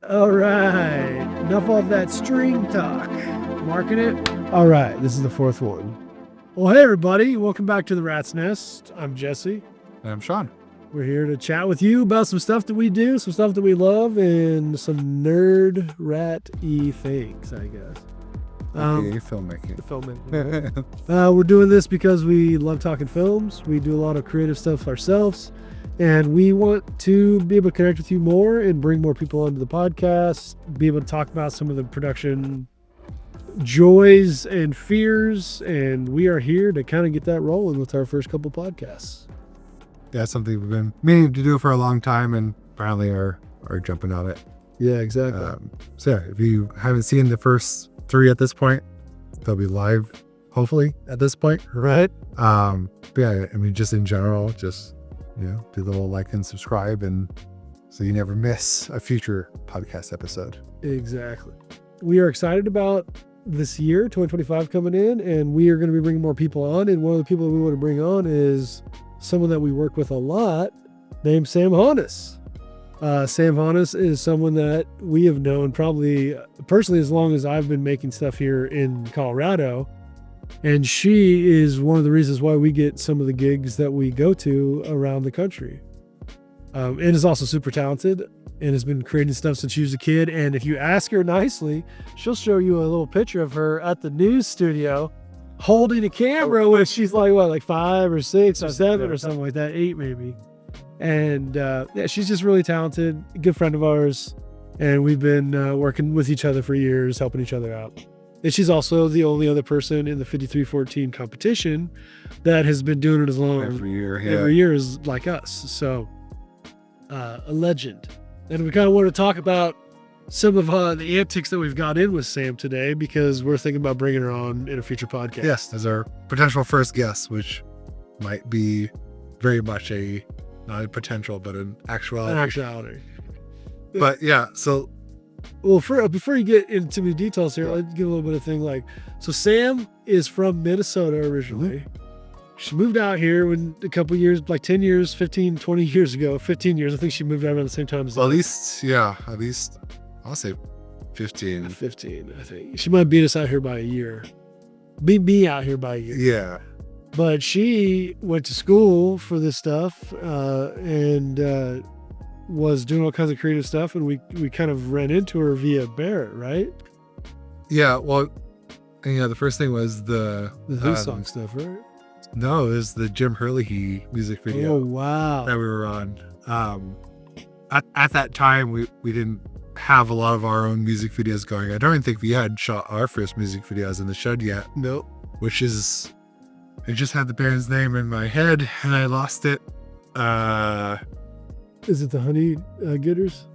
All right. Enough of that string talk. Marking it. All right. This is the fourth one. Well, hey, everybody. Welcome back to the Rat's Nest. I'm Jesse. And I'm Sean. We're here to chat with you about some stuff that we do, some stuff that we love, and some nerd rat-y things, I guess. Filmmaking. We're doing this because we love talking films. We do a lot of creative stuff ourselves. And we want to be able to connect with you more and bring more people onto the podcast, be able to talk about some of the production joys and fears. And we are here to kind of get that rolling with our first couple podcasts. That's something we've been meaning to do for a long time and finally are jumping on it. Yeah, exactly. If you haven't seen the first 3 at this point, they'll be live, hopefully, at this point. Right. But yeah, I mean, just in general, do the little like and subscribe, and so you never miss a future podcast episode. Exactly. We are excited about this year, 2025, coming in, and we are going to be bringing more people on. And one of the people we want to bring on is someone that we work with a lot named Sam Hanus. Sam Hanus is someone that we have known probably personally as long as I've been making stuff here in Colorado. And she is one of the reasons why we get some of the gigs that we go to around the country. And is also super talented and has been creating stuff since she was a kid. And if you ask her nicely, she'll show you a little picture of her at the news studio holding a camera when she's like 5 or 6 or 7 or something like that, 8 maybe. And she's just really talented, a good friend of ours. And we've been working with each other for years, helping each other out. And she's also the only other person in the 5314 competition that has been doing it as long every year as like us. So a legend. And we kind of want to talk about some of the antics that we've got in with Sam today, because we're thinking about bringing her on in a future podcast. Yes, as our potential first guest, which might be very much not a potential, but an actuality. But yeah, so... Well, before you get into the details here, let's give a little bit of thing. So Sam is from Minnesota originally. Mm-hmm. She moved out here when a couple years, like 10 years, 15, 20 years ago, 15 years. I think she moved out around the same time as at least I'll say 15. 15, I think. She might beat us out here by a year. Beat me out here by a year. Yeah. But she went to school for this stuff and was doing all kinds of creative stuff, and we kind of ran into her via Barrett, right? Yeah, well, the first thing was the Who song stuff, right? No, it was the Jim Hurley music video. Oh, wow. That we were on. At that time, we didn't have a lot of our own music videos going. I don't even think we had shot our first music videos in the shed yet. Nope. Which is, I just had the band's name in my head, and I lost it. Is it the Honey Getters?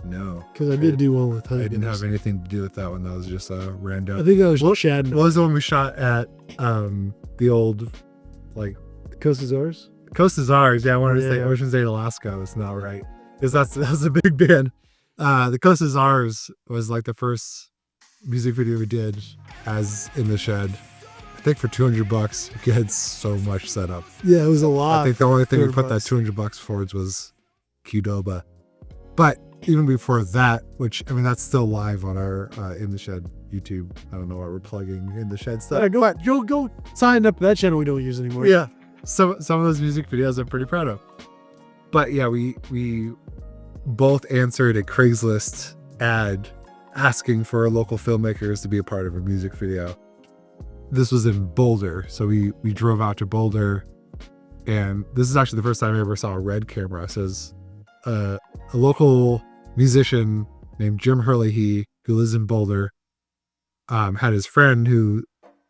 No. Because I did do one with Honey I didn't have anything to do with that one. That was just a random. I think that was Shad. What was the one we shot at the old, Coast is Ours? Coast is Ours. Yeah, I wanted to say Ocean's 8 Alaska. It's not right. Because that was a big band. The Coast is Ours was like the first music video we did as in the shed. I think for $200, you had so much set up. Yeah, it was a lot. I think the only thing we put that $200 towards was Qdoba. But even before that, which, that's still live on our In the Shed YouTube. I don't know why we're plugging In the Shed stuff. Go sign up to that channel we don't use anymore. Yeah. Some of those music videos I'm pretty proud of. But yeah, we both answered a Craigslist ad asking for local filmmakers to be a part of a music video. This was in Boulder. So we drove out to Boulder, and this is actually the first time I ever saw a red camera. It says a local musician named Jim Hurley, who lives in Boulder, had his friend who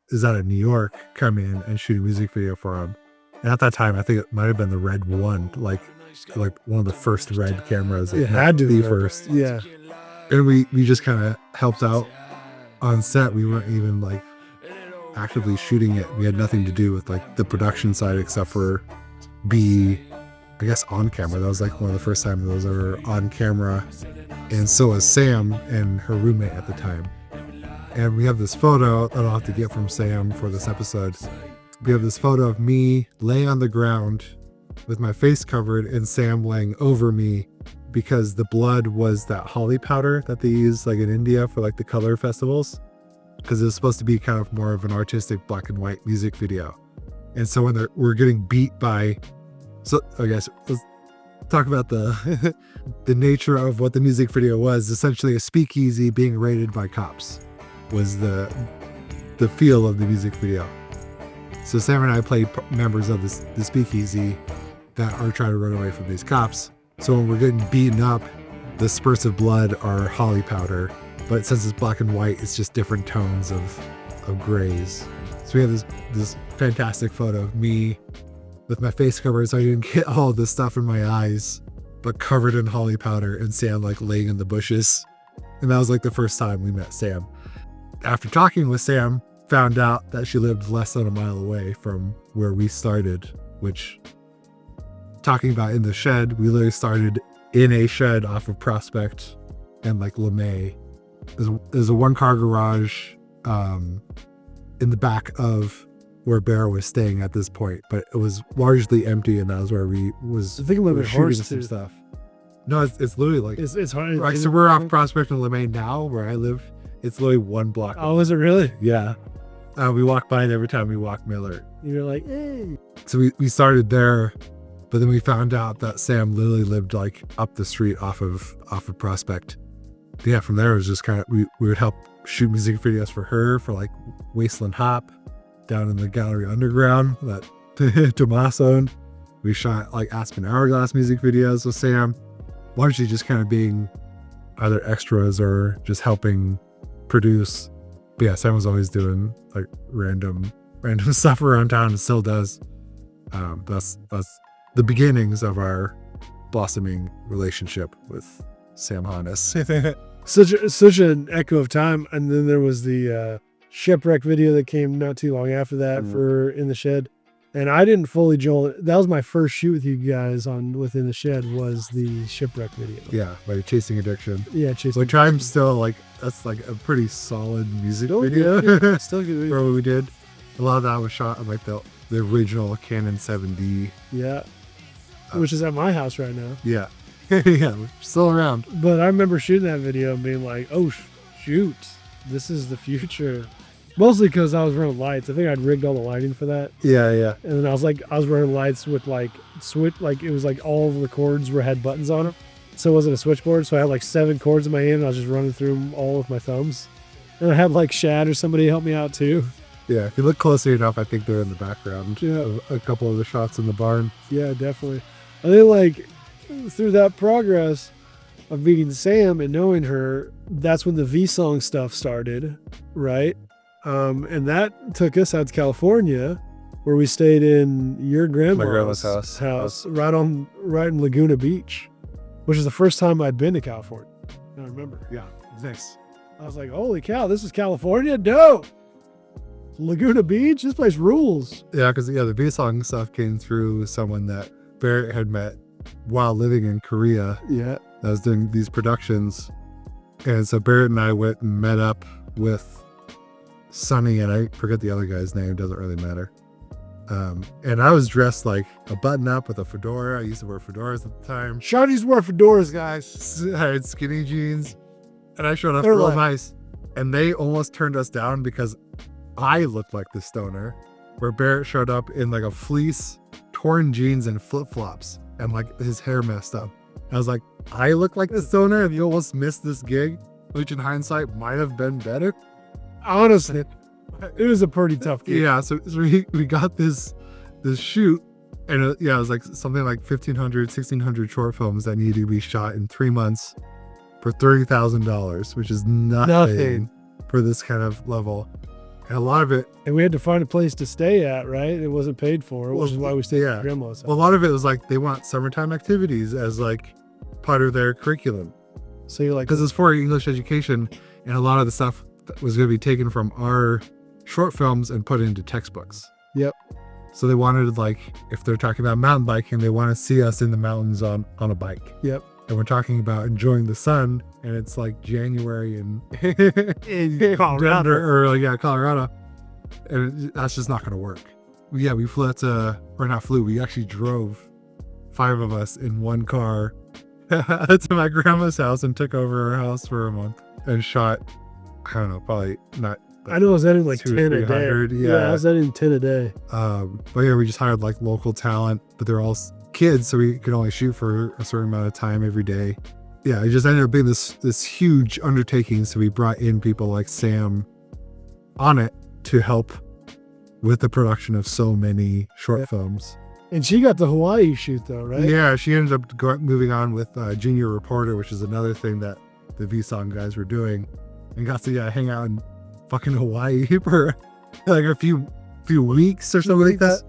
is out of New York come in and shoot a music video for him. And at that time, I think it might have been the red one, like one of the first red cameras. It had to be first. Yeah. And we just kind of helped out on set. We weren't even actively shooting it. We had nothing to do with the production side except for be, I guess, on camera. That was one of the first times those were on camera. And so was Sam and her roommate at the time. And we have this photo that I'll have to get from Sam for this episode. We have this photo of me laying on the ground with my face covered and Sam laying over me because the blood was that holly powder that they use like in India for like the color festivals, because it was supposed to be kind of more of an artistic black and white music video. And so when we're getting beat by, so I guess let's talk about the the nature of what the music video was. Essentially a speakeasy being raided by cops was the feel of the music video. So Sam and I played members of the speakeasy that are trying to run away from these cops. So when we're getting beaten up, the spurts of blood are holly powder, but since it's black and white, it's just different tones of grays. So we have this fantastic photo of me with my face covered so I didn't get all this stuff in my eyes, but covered in holly powder, and Sam like laying in the bushes. And that was like the first time we met Sam. After talking with Sam, found out that she lived less than a mile away from where we started, which, talking about in the shed, we literally started in a shed off of Prospect and like LeMay. There's a one-car garage in the back of where Bear was staying at this point, but it was largely empty, and that was where we was. I think a little bit shooting horse some too. stuff. No, it's literally like It's hard. right. So we're off Prospect and LeMay now, where I live. It's literally one block. Oh, is it really? Yeah. We walk by it every time we walk Miller. You're like, hey. So we started there, but then we found out that Sam literally lived like up the street off of Prospect. Yeah, from there it was just kind of we would help shoot music videos for her for like Wasteland Hop down in the Gallery Underground that Tommaso owned. We shot like Aspen Hourglass music videos with Sam, largely just kind of being either extras or just helping produce. But yeah, Sam was always doing like random stuff around town and still does. That's the beginnings of our blossoming relationship with Sam Hanus. Such an echo of time. And then there was the shipwreck video that came not too long after that for In the Shed. And I didn't fully join it. That was my first shoot with you guys on Within the Shed, was the shipwreck video. Yeah, like Chasing Addiction. Yeah, Chasing Which I'm still like, that's like a pretty solid music video. Good. Still good video. Where we did. A lot of that was shot on like the original Canon 7D. Yeah. Which is at my house right now. Yeah. Yeah, we're still around. But I remember shooting that video and being like, oh, shoot, this is the future. Mostly because I was running lights. I think I'd rigged all the lighting for that. Yeah, yeah. And then I was running lights with like it was like all of the cords had buttons on them. So it wasn't a switchboard. So I had like 7 cords in my hand and I was just running through them all with my thumbs. And I had like Shad or somebody help me out too. Yeah, if you look closely enough, I think they're in the background. Yeah. Of a couple of the shots in the barn. Yeah, definitely. I think like through that progress of meeting Sam and knowing her, that's when the V-Song stuff started, right? And that took us out to California, where we stayed in your grandma's house right in Laguna Beach, which is the first time I'd been to California. I remember. Yeah, thanks. I was like, holy cow, this is California? Dope! Laguna Beach? This place rules. Yeah, because the V-Song stuff came through someone that Barrett had met while living in Korea. Yeah. That was doing these productions. And so Barrett and I went and met up with Sonny, and I forget the other guy's name, doesn't really matter. And I was dressed like a button up with a fedora. I used to wear fedoras at the time. Sean used to wear fedoras, guys. I had skinny jeans, and I showed up real nice. And they almost turned us down because I looked like the stoner, where Barrett showed up in like a fleece, torn jeans, and flip-flops, and like his hair messed up. I was like, I look like the stoner, and you almost missed this gig, which in hindsight might have been better. Honestly, it was a pretty tough gig. Yeah, so we got this shoot, and it was like something like 1,500, 1,600 short films that needed to be shot in 3 months for $30,000, which is nothing for this kind of level. And a lot of it, and we had to find a place to stay at, right? It wasn't paid for, which is why we stayed at grandma's house. Well, a lot of it was like they want summertime activities as like part of their curriculum. So you're like, because it's for English education, and a lot of the stuff was going to be taken from our short films and put into textbooks. Yep. So they wanted, like, if they're talking about mountain biking, they want to see us in the mountains on a bike. Yep. And we're talking about enjoying the sun, and it's like January in Colorado. Colorado. And that's just not going to work. We flew we actually drove 5 of us in one car to my grandma's house and took over her house for a month and shot, I don't know, probably not. I know I was editing like 200 10 or a day. 300, I was editing 10 a day. But yeah, we just hired like local talent, but they're all kids, so we could only shoot for a certain amount of time every day. Yeah, it just ended up being this huge undertaking. So we brought in people like Sam on it to help with the production of so many short films. And she got the Hawaii shoot though, right? Yeah, she ended up moving on with Junior Reporter, which is another thing that the V-Song guys were doing, and got to hang out in fucking Hawaii for like a few weeks or something like that.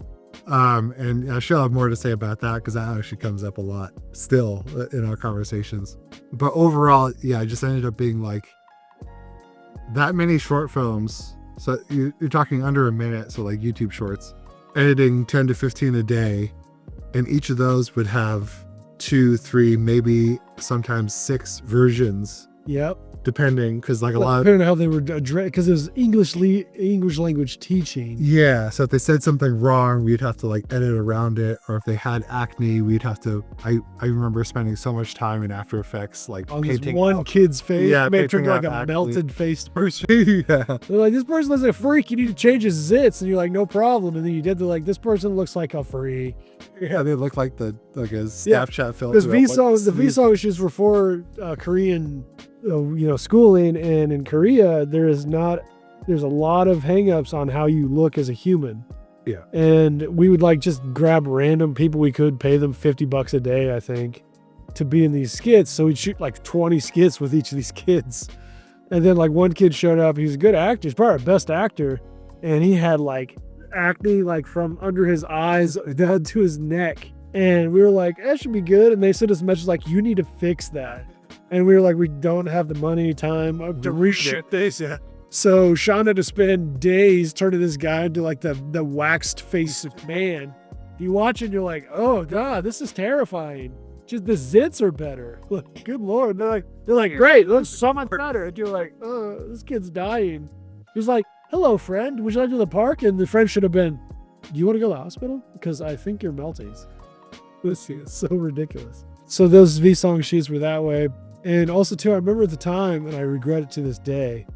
And she'll have more to say about that because that actually comes up a lot still in our conversations. But overall, yeah, it just ended up being like that many short films. So you're talking under a minute, so like YouTube shorts, editing 10 to 15 a day, and each of those would have 2, 3, maybe sometimes 6 versions. Yep. Depending, because like a lot depending on how they were because it was English language teaching. Yeah, so if they said something wrong, we'd have to like edit around it, or if they had acne, we'd have to. I remember spending so much time in After Effects, like on this painting one kid's face. Yeah, made it like a acne. melted faced person. Yeah, They're like, this person looks like a freak. You need to change his zits, and you're like, no problem. And then you did the like, this person looks like a freak. yeah, they look like a Snapchat filter. Because the V-Song shoots were for Korean, schooling, and in Korea there's a lot of hangups on how you look as a human. Yeah, and we would like just grab random people we could, pay them $50 a day, I think, to be in these skits. So we'd shoot like 20 skits with each of these kids, and then like one kid showed up. He's a good actor. He's probably our best actor, and he had like acne like from under his eyes down to his neck, and we were like, that should be good. And they sent us a message like, you need to fix that. And we were like, we don't have the money, time to reshoot this. Yeah. So Sean had to spend days turning this guy into like the waxed face man. You watch it and you're like, oh God, this is terrifying. Just the zits are better. Look, good Lord. They're like, great, looks so much better. And you're like, oh, this kid's dying. He's like, hello, friend. Would you like to go to the park? And the friend should have been, do you want to go to the hospital? Because I think you're melting. This is so ridiculous. So those V-Song shoots were that way. And also, too, I remember at the time, and I regret it to this day,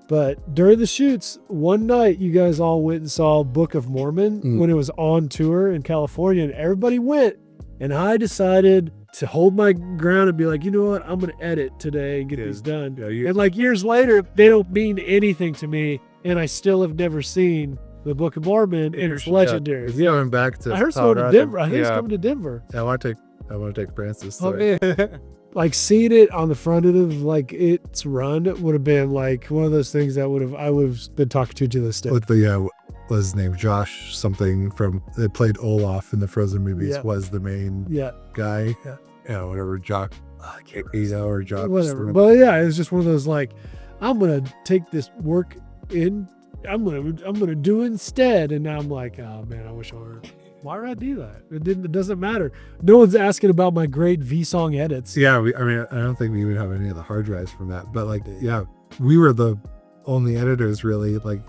but during the shoots, one night you guys all went and saw Book of Mormon when it was on tour in California, and everybody went. And I decided to hold my ground and be like, you know what? I'm going to edit today and get these done. Yeah, and like years later, they don't mean anything to me, and I still have never seen the Book of Mormon, and it's legendary. If you went back to I heard it's going to Denver. I think it's coming to Denver. I want to take Francis. Like seeing it on the front end of like its run would have been like one of those things that I would have been talking to this day. With the what was his name, Josh something that played Olaf in the Frozen movies, was the main guy. Yeah, whatever. Josh, or Josh, whatever. But yeah, it was just one of those like, I'm gonna take this work in. I'm gonna do instead. And now I'm like, oh man, I wish I were. Why did I do that? It doesn't matter. No one's asking about my great V-Song edits. Yeah, I don't think we even have any of the hard drives from that. But like, yeah, we were the only editors really. Like,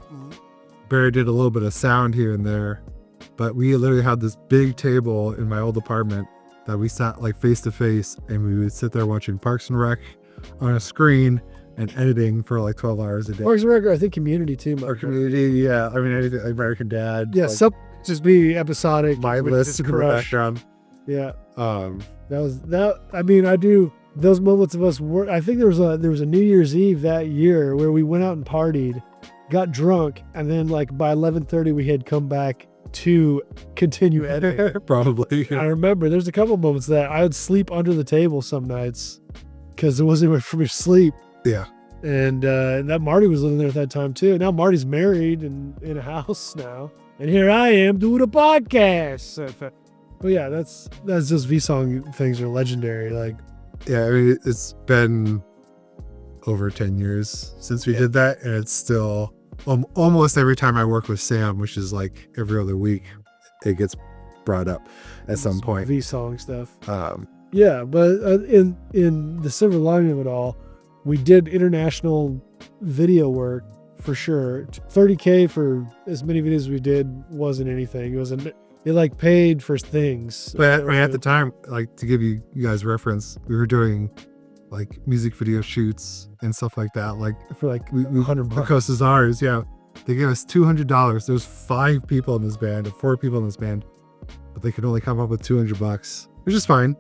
Barry did a little bit of sound here and there, but we literally had this big table in my old apartment that we sat like face to face, and we would sit there watching Parks and Rec on a screen and editing for like 12 hours a day. Parks and Rec, I think Community too. Or Community, yeah. I mean, anything, American Dad. Yeah, just be episodic. My list in the background. Yeah. I mean, I do those moments of us work. I think there was a New Year's Eve that year where we went out and partied, got drunk, and then like by 11:30 we had come back to continue editing. Probably. I remember there's a couple moments that I would sleep under the table some nights because there wasn't anywhere for me to sleep. Yeah. And that Marty was living there at that time too. Now Marty's married and in a house now. And here I am doing a podcast. But yeah, that's just V-Song things are legendary. Like, yeah, I mean, it's been over 10 years since we did that, and it's still almost every time I work with Sam, which is like every other week, it gets brought up at some point. V-Song stuff. Yeah, but in the silver lining of it all, we did international video work. For sure. $30K for as many videos as we did wasn't anything. It was It like paid for things. But at the time, like to give you guys reference, we were doing like music video shoots and stuff like that. Like for like we $100. Because it's ours, yeah. They gave us $200. There's 5 people in this band, or 4 people in this band, but they could only come up with $200, which is fine.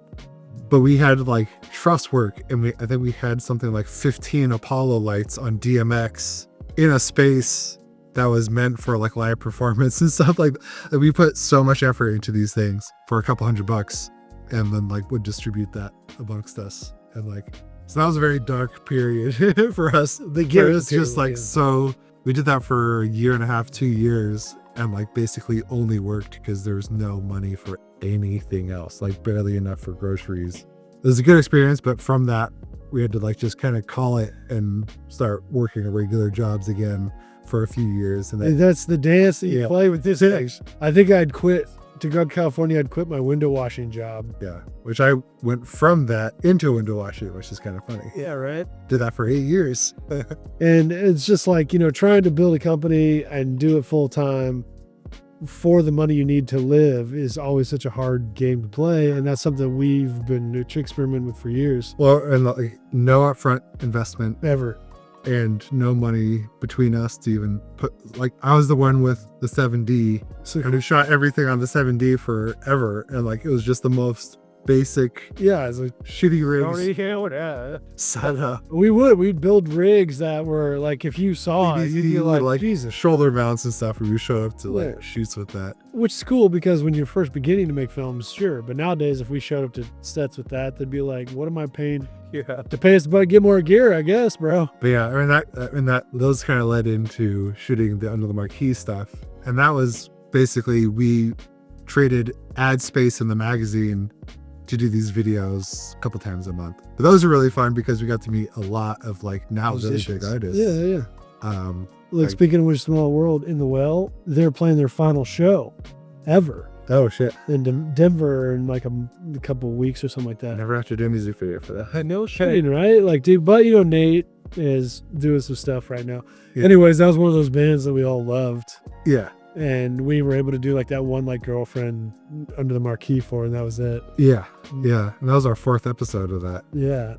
But we had like truss work, and I think we had something like 15 Apollo lights on DMX in a space that was meant for like live performance and stuff like that. We put so much effort into these things for a couple $100, and then like would distribute that amongst us. And like, so that was a very dark period for us. The gear is just like, so we did that for a year and a half, 2 years, and like basically only worked because there was no money for anything else, like barely enough for groceries. It was a good experience, but from that, we had to like just kind of call it and start working regular jobs again for a few years. And that's the dance that you play with this thing. I think I'd quit to go to California. I'd quit my window washing job. Yeah, which I went from that into window washing, which is kind of funny. Yeah, right. Did that for 8 years. And it's just like, trying to build a company and do it full time for the money you need to live is always such a hard game to play. And that's something we've been experimenting with for years. Well, and like no upfront investment Ever. and no money between us to even put, like, I was the one with the 7D and who shot everything on the 7D forever. And like, it was just the most basic, it's like shitty rigs. Setup. We'd build rigs that were like, if you saw it, you'd be like, Jesus. Shoulder mounts and stuff, where we show up to like shoots with that. Which is cool, because when you're first beginning to make films, sure. But nowadays, if we showed up to sets with that, they'd be like, what am I paying to pay us to get more gear, I guess, bro. But yeah, I mean those kind of led into shooting the Under the Marquee stuff. And that was basically, we traded ad space in the magazine to do these videos a couple times a month. But those are really fun because we got to meet a lot of like now really big artists. Yeah. Look, speaking of which, Small World, In the Well, they're playing their final show ever Oh shit. in Denver in like a couple of weeks or something like that. Never have to do a music video for that. No shit, right? Like, dude, but Nate is doing some stuff right now. Yeah. Anyways, that was one of those bands that we all loved. Yeah. And we were able to do like that one like girlfriend Under the Marquee for, and that was it. Yeah. Yeah. And that was our 4th episode of that. Yeah.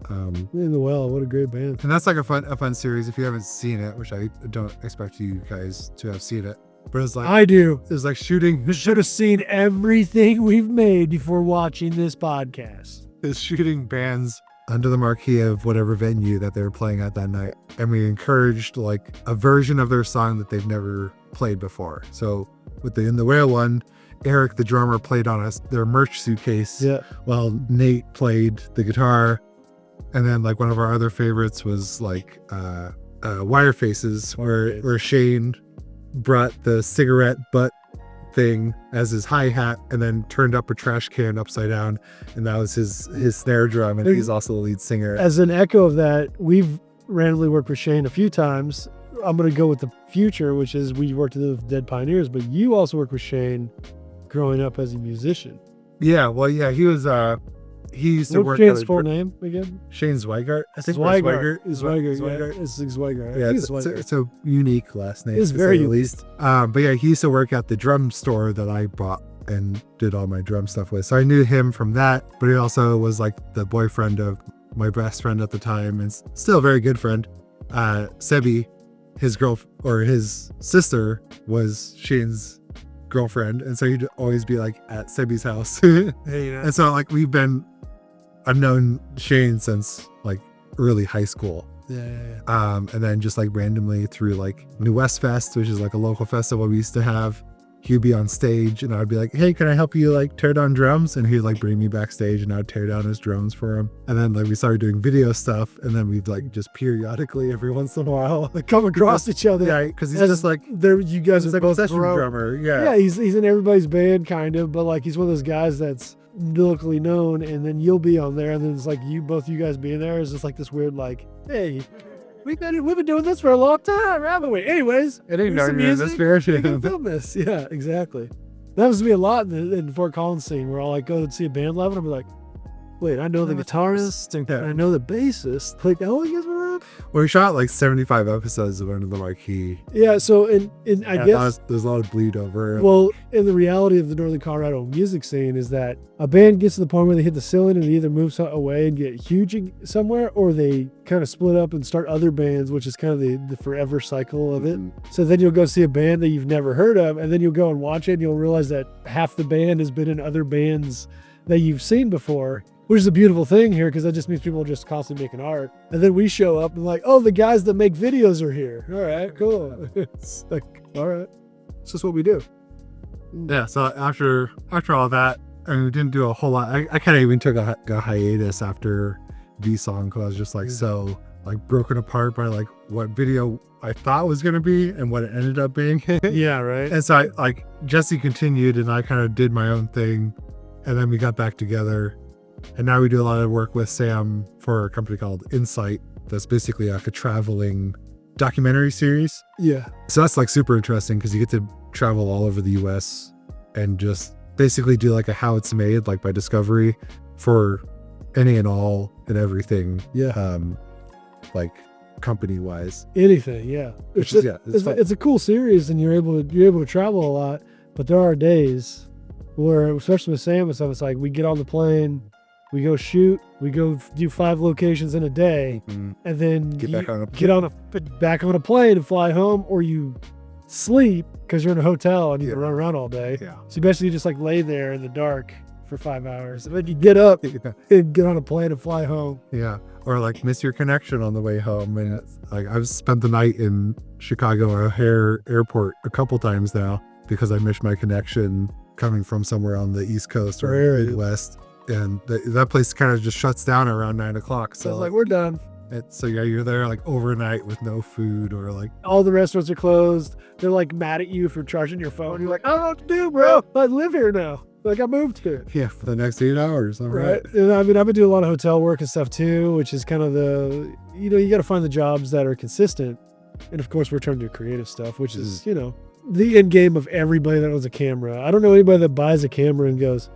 In the Well, what a great band. And that's like a fun series. If you haven't seen it, which I don't expect you guys to have seen it, but it's like, I do. It's like shooting. You should have seen everything we've made before watching this podcast. Is shooting bands under the marquee of whatever venue that they were playing at that night. And we encouraged like a version of their song that they've never played before. So with the In the Whale one, Eric, the drummer, played on their merch suitcase. Yeah. While Nate played the guitar. And then like one of our other favorites was like Wire Faces, where Shane brought the cigarette butt thing as his hi-hat and then turned up a trash can upside down, and that was his snare drum, and he's also the lead singer. As an echo of that, we've randomly worked with Shane a few times. I'm going to go with the future, which is we worked with Dead Pioneers, but you also worked with Shane growing up as a musician. Yeah, well, yeah, he was he used to work. What's Shane's full name again? Shane Zweigart. I think Zweigart. Zweigart. It's Zweigart. Yeah, it's a unique last name. It's very unique. Least. But yeah, he used to work at the drum store that I bought and did all my drum stuff with. So I knew him from that, but he also was like the boyfriend of my best friend at the time, and still a very good friend. Sebi, his sister was Shane's girlfriend, and so he'd always be like at Sebi's house. And so like I've known Shane since like early high school. Yeah. And then just like randomly through like New West Fest, which is like a local festival we used to have, he'd be on stage and I'd be like, hey, can I help you like tear down drums? And he'd like bring me backstage and I'd tear down his drums for him. And then like we started doing video stuff, and then we'd like just periodically every once in a while like come across each other. Yeah, because he's just like, you guys are like both a session drummer. Yeah, he's in everybody's band kind of, but like he's one of those guys that's locally known, and then you'll be on there, and then it's like both you guys being there is just like this weird like, hey, we've been doing this for a long time, haven't we? Anyways, it ain't some music. We can film this. Yeah, exactly. That happens to me a lot in the Fort Collins scene, where I'll like go and see a band live and I'll be like, wait, I know the guitarist and I know the bassist. Like, oh, you guys were We shot like 75 episodes of Under the Marquee. Yeah, so and I guess there's a lot of bleed over. Well, and the reality of the Northern Colorado music scene is that a band gets to the point where they hit the ceiling and they either move away and get huge somewhere, or they kind of split up and start other bands, which is kind of the forever cycle of it. So then you'll go see a band that you've never heard of, and then you'll go and watch it, and you'll realize that half the band has been in other bands that you've seen before, which is a beautiful thing here, because that just means people are just constantly making art. And then we show up and like, oh, the guys that make videos are here. All right, cool. It's like, all right, it's just what we do. Yeah, so after all that, I mean, we didn't do a whole lot. I kind of even took a hiatus after V-Song, because I was just like so like broken apart by like what video I thought was going to be and what it ended up being. Yeah, right. And so Jesse continued and I kind of did my own thing, and then we got back together, and now we do a lot of work with Sam for a company called Insight. That's basically like a traveling documentary series. Yeah. So that's like super interesting, because you get to travel all over the US and just basically do like a how it's made, like by Discovery, for any and all and everything. Yeah. Like company wise. Anything. Yeah. It's a cool series, and you're able to travel a lot, but there are days where, especially with Sam and stuff, it's like we get on the plane, we go shoot, we go do 5 locations in a day, and then Get back on a plane and fly home, or you sleep because you're in a hotel and you can run around all day. Yeah. So you basically just like lay there in the dark for 5 hours, and then you get up and get on a plane and fly home. Yeah. Or like miss your connection on the way home. And like I've spent the night in Chicago O'Hare Airport a couple times now because I missed my connection coming from somewhere on the East Coast or Midwest. And that place kind of just shuts down around 9 o'clock. So it's like, we're done. So yeah, you're there like overnight with no food, or like all the restaurants are closed. They're like mad at you for charging your phone. You're like, I don't know what to do, bro. I live here now. Like, I moved here. Yeah, for the next 8 hours. All right. And I mean, I've been doing a lot of hotel work and stuff too, which is kind of you got to find the jobs that are consistent. And of course, we're trying to do creative stuff, which is, the end game of everybody that owns a camera. I don't know anybody that buys a camera and goes,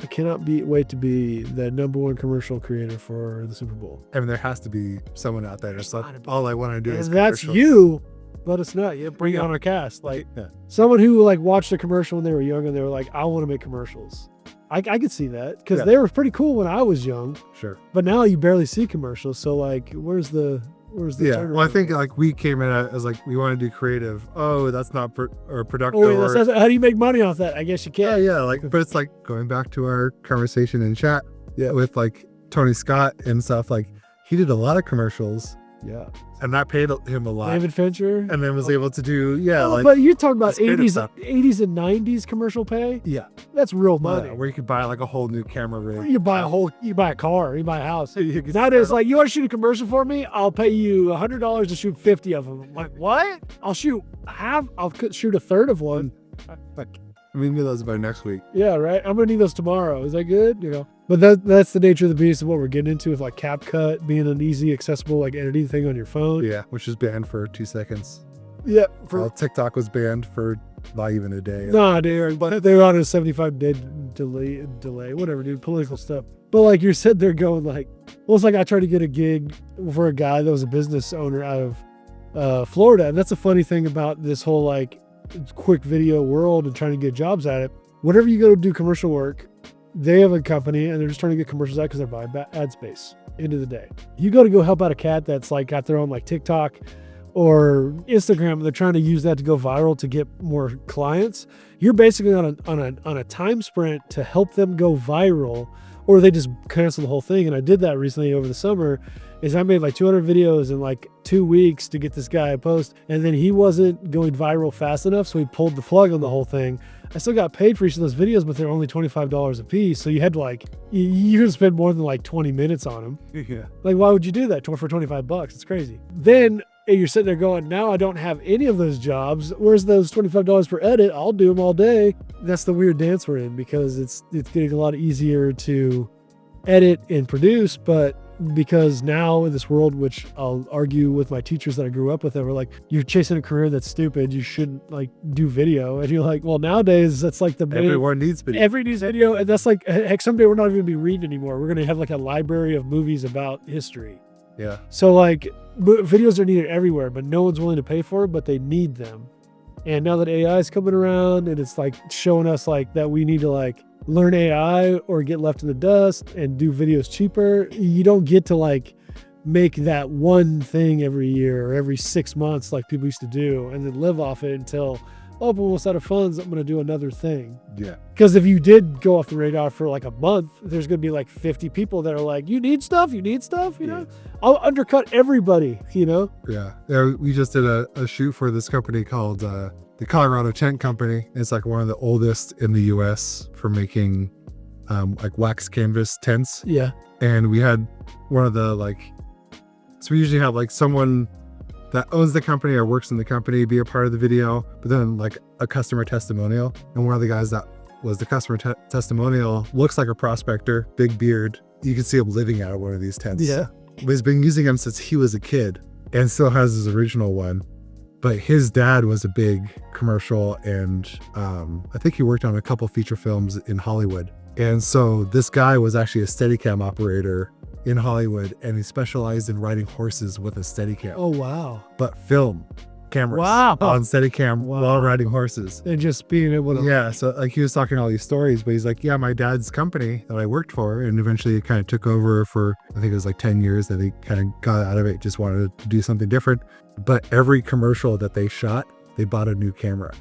I cannot wait to be the #1 commercial creator for the Super Bowl. I mean, there has to be someone out there that's like, all I want to do is that's you. Let us know. Yeah, bring it on our cast. Like someone who like watched a commercial when they were young and they were like, I want to make commercials. I could see that, because they were pretty cool when I was young. Sure. But now you barely see commercials. So like, where's the turnaround? Well, I think like we came in as like, we want to do creative. Oh, that's not productive. Oh, how do you make money off that? I guess you can. Yeah. Like, but it's like going back to our conversation in chat with like Tony Scott and stuff. Like, he did a lot of commercials. Yeah. And that paid him a lot. David Fincher. And then was able to do, but you're talking about 80s and 90s commercial pay? Yeah. That's real money. Where you could buy like a whole new camera rig. Or you buy a car, you buy a house. Nowadays, like, you want to shoot a commercial for me? I'll pay you $100 to shoot 50 of them. I'm like, what? I'll shoot a third of one. We need those by next week. Yeah, right. I'm gonna need those tomorrow. Is that good? But that's the nature of the beast of what we're getting into, with like CapCut being an easy, accessible like editing thing on your phone. Yeah, which is banned for 2 seconds. Yeah. TikTok was banned for not even a day. Nah, dude. But they're on a 75-day delay, whatever, dude. Political stuff. But like, you're sitting there going like, well, it's like I tried to get a gig for a guy that was a business owner out of Florida, and that's a funny thing about this whole like quick video world and trying to get jobs at it. Whenever you go to do commercial work, they have a company and they're just trying to get commercials out because they're buying ad space. End of the day, you go to help out a cat that's like got their own like TikTok or Instagram, and they're trying to use that to go viral to get more clients. You're basically on a time sprint to help them go viral, or they just cancel the whole thing. And I did that recently over the summer. Is I made like 200 videos in like 2 weeks to get this guy a post, and then he wasn't going viral fast enough, so he pulled the plug on the whole thing. I still got paid for each of those videos, but they're only $25 a piece. So you had to like, you could spend more than like 20 minutes on them. Yeah. Like, why would you do that for $25? It's crazy. Then you're sitting there going, now I don't have any of those jobs. Where's those $25 per edit? I'll do them all day. That's the weird dance we're in, because it's getting a lot easier to edit and produce, but because now in this world, which I'll argue with my teachers that I grew up with, that were like, you're chasing a career that's stupid, you shouldn't like do video. And you're like, well, nowadays that's like everyone needs video. Every needs video, and that's like, heck, someday we're not even gonna be reading anymore. We're gonna have like a library of movies about history. Yeah. So like videos are needed everywhere, but no one's willing to pay for it, but they need them. And now that AI is coming around and it's like showing us like that we need to like learn AI or get left in the dust and do videos cheaper, you don't get to like make that one thing every year or every 6 months like people used to do and then live off it until, oh, I'm almost out of funds, I'm going to do another thing. Yeah. Because if you did go off the radar for like a month, there's going to be like 50 people that are like, you need stuff, you know? I'll undercut everybody, you know? Yeah. We just did a shoot for this company called the Colorado Tent Company. It's like one of the oldest in the US for making like wax canvas tents. Yeah. And we had one of the like, so we usually have like someone that owns the company or works in the company be a part of the video, but then like a customer testimonial. And one of the guys that was the customer testimonial looks like a prospector, big beard. You can see him living out of one of these tents. Yeah. But he's been using them since he was a kid and still has his original one. But his dad was a big commercial and I think he worked on a couple feature films in Hollywood. And so this guy was actually a Steadicam operator in Hollywood, and he specialized in riding horses with a Steadicam. Oh, wow. But film cameras on Steadicam while riding horses. And just being able to... Yeah, so like he was talking all these stories, but he's like, yeah, my dad's company that I worked for, and eventually it kind of took over for, I think it was like 10 years that he kind of got out of it, just wanted to do something different. But every commercial that they shot, they bought a new camera.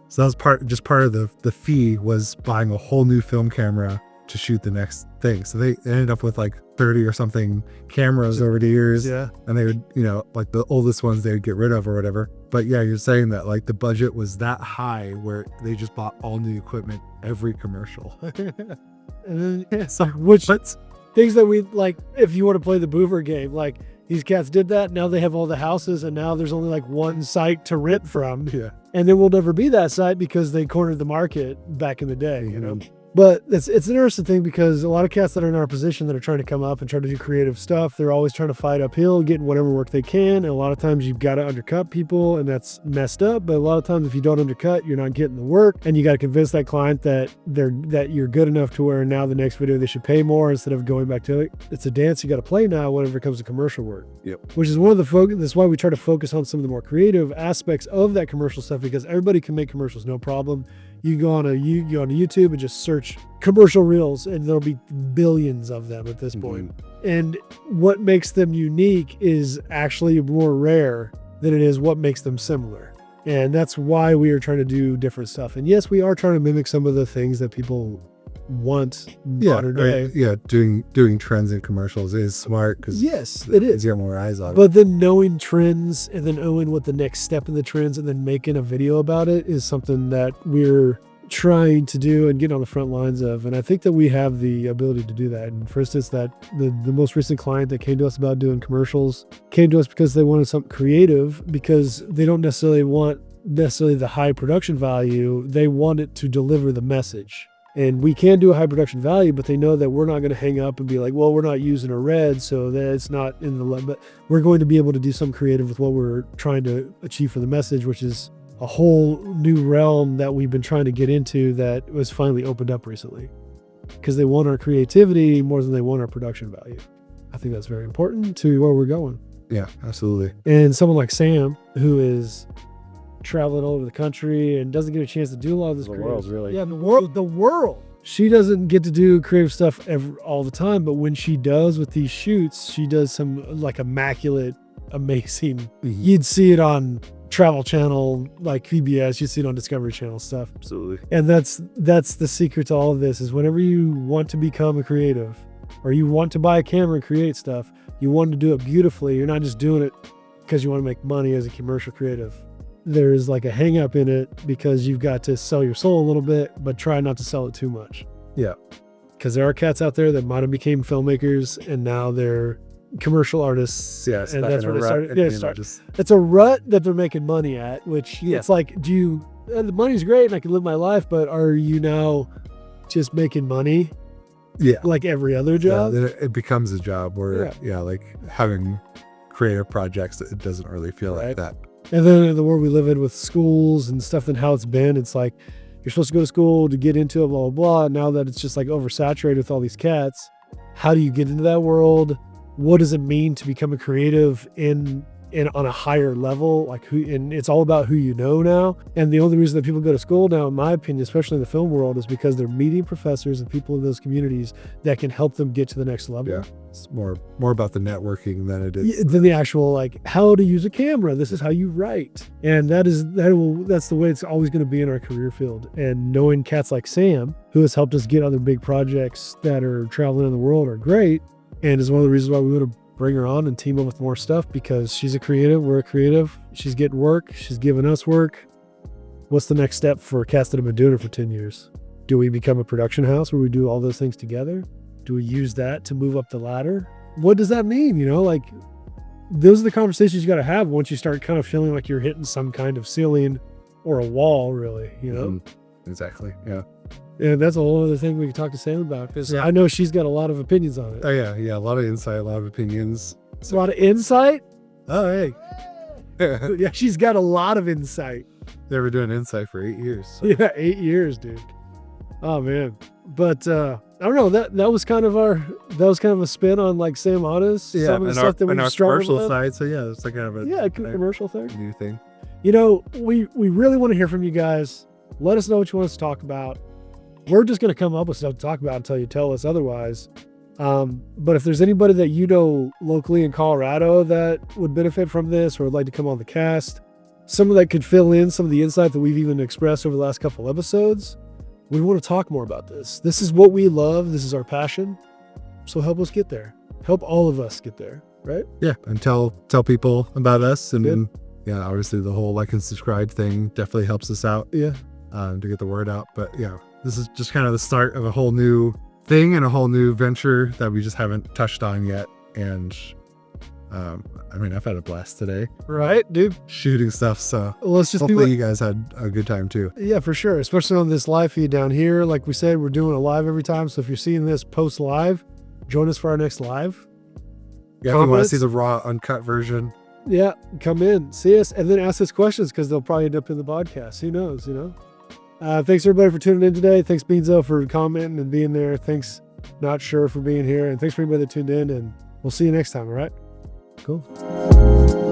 So that was part of the fee was buying a whole new film camera to shoot the next thing. So they ended up with like 30 or something cameras over the years. Yeah. And they would, you know, like the oldest ones they would get rid of or whatever. But yeah, you're saying that like the budget was that high where they just bought all new equipment every commercial. And then it's like, which things that we like, if you want to play the Boover game, like these cats did that. Now they have all the houses and now there's only like one site to rent from. Yeah. And there will never be that site because they cornered the market back in the day, you know? But it's an interesting thing because a lot of cats that are in our position that are trying to come up and try to do creative stuff, they're always trying to fight uphill, getting whatever work they can. And a lot of times you've got to undercut people and that's messed up. But a lot of times if you don't undercut, you're not getting the work and you got to convince that client that you're good enough to where now the next video they should pay more instead of going back to it. It's a dance you got to play now whenever it comes to commercial work. Yep. Which is one of the focus. That's why we try to focus on some of the more creative aspects of that commercial stuff because everybody can make commercials, no problem. You go on YouTube and just search commercial reels and there'll be billions of them at this point. And what makes them unique is actually more rare than it is what makes them similar. And that's why we are trying to do different stuff. And yes, we are trying to mimic some of the things that people want modern day. Yeah, doing trends in commercials is smart because yes, it is. You get more eyes on it. But then knowing trends and then knowing what the next step in the trends and then making a video about it is something that we're trying to do and get on the front lines of. And I think that we have the ability to do that. And for instance, that the most recent client that came to us about doing commercials came to us because they wanted something creative because they don't necessarily want the high production value. They want it to deliver the message. And we can do a high production value, but they know that we're not going to hang up and be like, well, we're not using a red, so that it's not in the, but we're going to be able to do something creative with what we're trying to achieve for the message, which is a whole new realm that we've been trying to get into that was finally opened up recently because they want our creativity more than they want our production value. I think that's very important to where we're going. Yeah, absolutely. And someone like Sam, who is traveling all over the country and doesn't get a chance to do a lot of this. The world, really. Yeah, the world. She doesn't get to do creative stuff all the time, but when she does with these shoots, she does some like immaculate, amazing. You'd see it on Travel Channel, like PBS. You'd see it on Discovery Channel stuff. Absolutely. And that's the secret to all of this is whenever you want to become a creative or you want to buy a camera and create stuff, you want to do it beautifully. You're not just doing it because you want to make money as a commercial creative. There's like a hang up in it because you've got to sell your soul a little bit, but try not to sell it too much. Yeah. Because there are cats out there that might have became filmmakers and now they're commercial artists. Yeah, and that's where they started. Yeah, it's a rut that they're making money at, which it's like, the money's great and I can live my life, but are you now just making money? Yeah. Like every other job? Yeah, it becomes a job where, like having creative projects, it doesn't really feel like that. And then in the world we live in with schools and stuff and how it's been, it's like you're supposed to go to school to get into it, blah, blah, blah. Now that it's just like oversaturated with all these cats, how do you get into that world? what does it mean to become a creative in on a higher level, like and it's all about who you know now. And the only reason that people go to school now, in my opinion, especially in the film world, is because they're meeting professors and people in those communities that can help them get to the next level. Yeah, it's more about the networking than it is than the actual, like, how to use a camera. This is how you write. And that's the way it's always going to be in our career field. And knowing cats like Sam, who has helped us get other big projects that are traveling in the world, are great. And is one of the reasons why we would have bring her on and team up with more stuff, because she's a creative, we're a creative, she's getting work, she's giving us work. What's the next step for cats that have been doing it for 10 years? Do we become a production house where we do all those things together? Do we use that to move up the ladder? What does that mean? Like, those are the conversations you got to have once you start kind of feeling like you're hitting some kind of ceiling or a wall, really, Exactly. Yeah. And that's a whole other thing we can talk to Sam about, because I know she's got a lot of opinions on it. Oh yeah, a lot of insight, a lot of opinions. A lot of insight? Oh hey. Yeah, she's got a lot of insight. They were doing insight for 8 years. So. Yeah, 8 years, dude. Oh man. But I don't know, that was kind of a spin on, like, Sam Hanus. Yeah, some of the stuff that we've struggled commercial with. side. So yeah, it's like kind of a commercial thing. New thing. We really want to hear from you guys. Let us know what you want us to talk about. We're just going to come up with stuff to talk about until you tell us otherwise. But if there's anybody that you know locally in Colorado that would benefit from this or would like to come on the cast, someone that could fill in some of the insight that we've even expressed over the last couple episodes, we want to talk more about this. This is what we love. This is our passion. So help us get there. Help all of us get there, right? Yeah, and tell people about us. And Good. yeah, obviously the whole like and subscribe thing definitely helps us out. Yeah. To get the word out. But yeah, this is just kind of the start of a whole new thing and a whole new venture that we just haven't touched on yet. And I've had a blast today. Right, dude. Shooting stuff. So Let's just hopefully you guys had a good time too. Yeah, for sure. Especially on this live feed down here. Like we said, we're doing a live every time. So if you're seeing this post live, join us for our next live. Yeah, if you want to see the raw, uncut version. Yeah, come in, see us, and then ask us questions, because they'll probably end up in the podcast. Who knows, Thanks everybody for tuning in today. Thanks Beanzo for commenting and being there. Thanks Not Sure for being here. And thanks for everybody that tuned in, and we'll see you next time. All right. Cool.